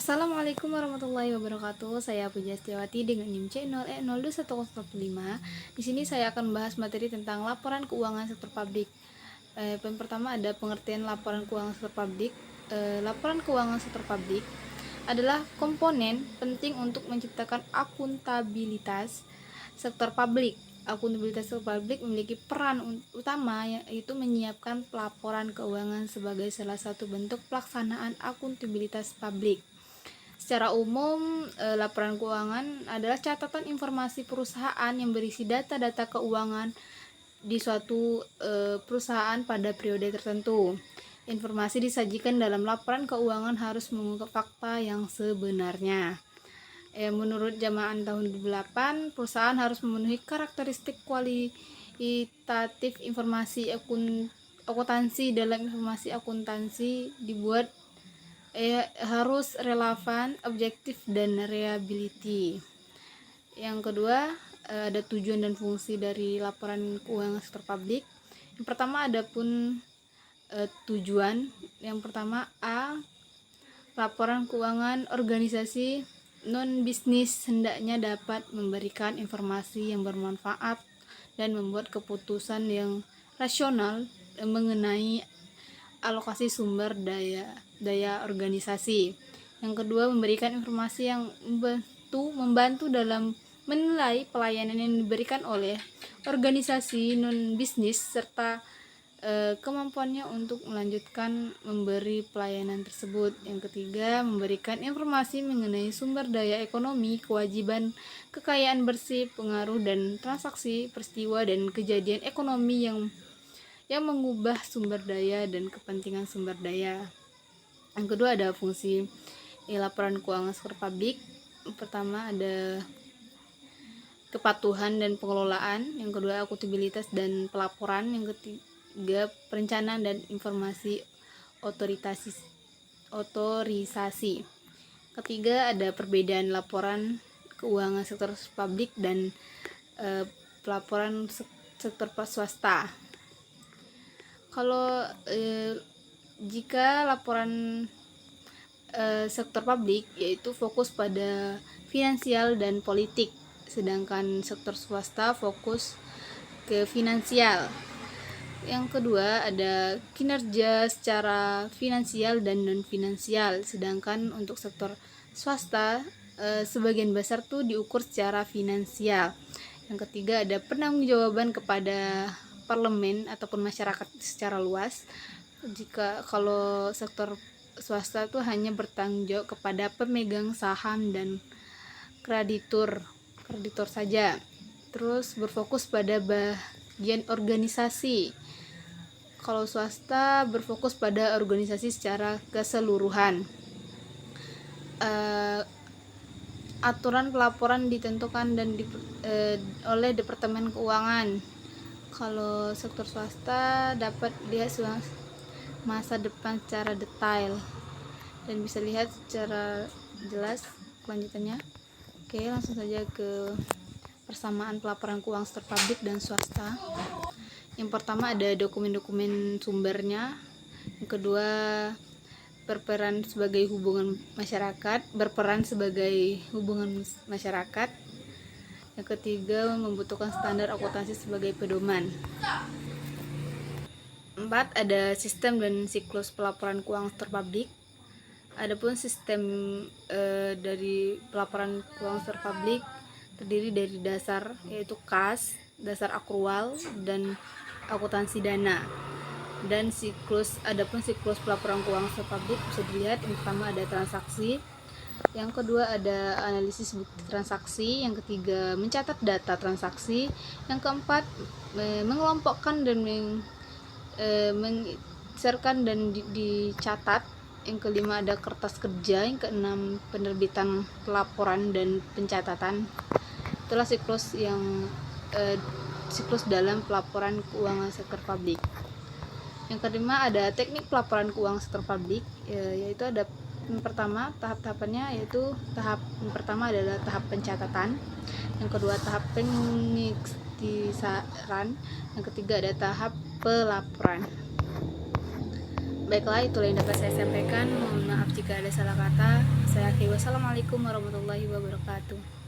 Assalamualaikum warahmatullahi wabarakatuh. Saya Pujastiawati dengan NIM C0E02115. Di sini saya akan membahas materi tentang laporan keuangan sektor publik. Yang pertama ada pengertian laporan keuangan sektor publik. Laporan keuangan sektor publik adalah komponen penting untuk menciptakan akuntabilitas sektor publik. Akuntabilitas sektor publik memiliki peran utama, yaitu menyiapkan pelaporan keuangan sebagai salah satu bentuk pelaksanaan akuntabilitas publik. Secara umum, laporan keuangan adalah catatan informasi perusahaan yang berisi data-data keuangan di suatu perusahaan pada periode tertentu. Informasi disajikan dalam laporan keuangan harus mengungkap fakta yang sebenarnya. Menurut Jamaan tahun 2008, perusahaan harus memenuhi karakteristik kualitatif informasi akuntansi. Dalam informasi akuntansi dibuat harus relevan, objektif, dan reliability. Yang kedua, ada tujuan dan fungsi dari laporan keuangan sektor publik. Yang pertama ada pun tujuan. Yang pertama A, laporan keuangan organisasi non bisnis hendaknya dapat memberikan informasi yang bermanfaat dan membuat keputusan yang rasional mengenai alokasi sumber daya organisasi. Yang kedua, memberikan informasi yang membantu dalam menilai pelayanan yang diberikan oleh organisasi non bisnis serta kemampuannya untuk melanjutkan memberi pelayanan tersebut. Yang ketiga, memberikan informasi mengenai sumber daya ekonomi, kewajiban, kekayaan bersih, pengaruh dan transaksi, peristiwa dan kejadian ekonomi yang mengubah sumber daya dan kepentingan sumber daya. Yang kedua ada fungsi laporan keuangan sektor publik. Yang pertama ada kepatuhan dan pengelolaan. Yang kedua akuntabilitas dan pelaporan. Yang ketiga perencanaan dan informasi otorisasi. Ketiga ada perbedaan laporan keuangan sektor publik dan pelaporan sektor swasta. Kalau jika laporan sektor publik yaitu fokus pada finansial dan politik, sedangkan sektor swasta fokus ke finansial. Yang kedua ada kinerja secara finansial dan non finansial, sedangkan untuk sektor swasta sebagian besar tuh diukur secara finansial. Yang ketiga ada penanggung-jawaban kepada parlemen ataupun masyarakat secara luas. Kalau sektor swasta itu hanya bertanggung jawab kepada pemegang saham dan kreditur saja. Terus berfokus pada bagian organisasi. Kalau swasta berfokus pada organisasi secara keseluruhan. Aturan pelaporan ditentukan oleh Departemen Keuangan. Kalau sektor swasta dapat lihat masa depan secara detail dan bisa lihat secara jelas kelanjutannya. Oke, langsung saja ke persamaan pelaporan keuangan sektor publik dan swasta. Yang pertama ada dokumen-dokumen sumbernya. Yang kedua berperan sebagai hubungan masyarakat. Yang ketiga membutuhkan standar akuntansi sebagai pedoman. 4. Ada sistem dan siklus pelaporan keuangan sektor publik. Adapun sistem dari pelaporan keuangan sektor publik terdiri dari dasar yaitu kas, dasar akrual, dan akuntansi dana. Dan adapun siklus pelaporan keuangan sektor publik bisa dilihat. Yang pertama ada transaksi, yang kedua ada analisis bukti transaksi, yang ketiga mencatat data transaksi, yang keempat mengelompokkan dan menginserkan dan dicatat, yang kelima ada kertas kerja, yang keenam penerbitan pelaporan dan pencatatan. Itulah siklus dalam pelaporan keuangan sektor publik. Yang kelima ada teknik pelaporan keuangan sektor publik, yaitu ada yang pertama tahap-tahapannya, yaitu tahap yang pertama adalah tahap pencatatan, yang kedua tahap pengiktisaran, yang ketiga ada tahap pelaporan. Baiklah, itulah yang dapat saya sampaikan. Mohon maaf jika ada salah kata. Saya akhiri. Wassalamualaikum warahmatullahi wabarakatuh.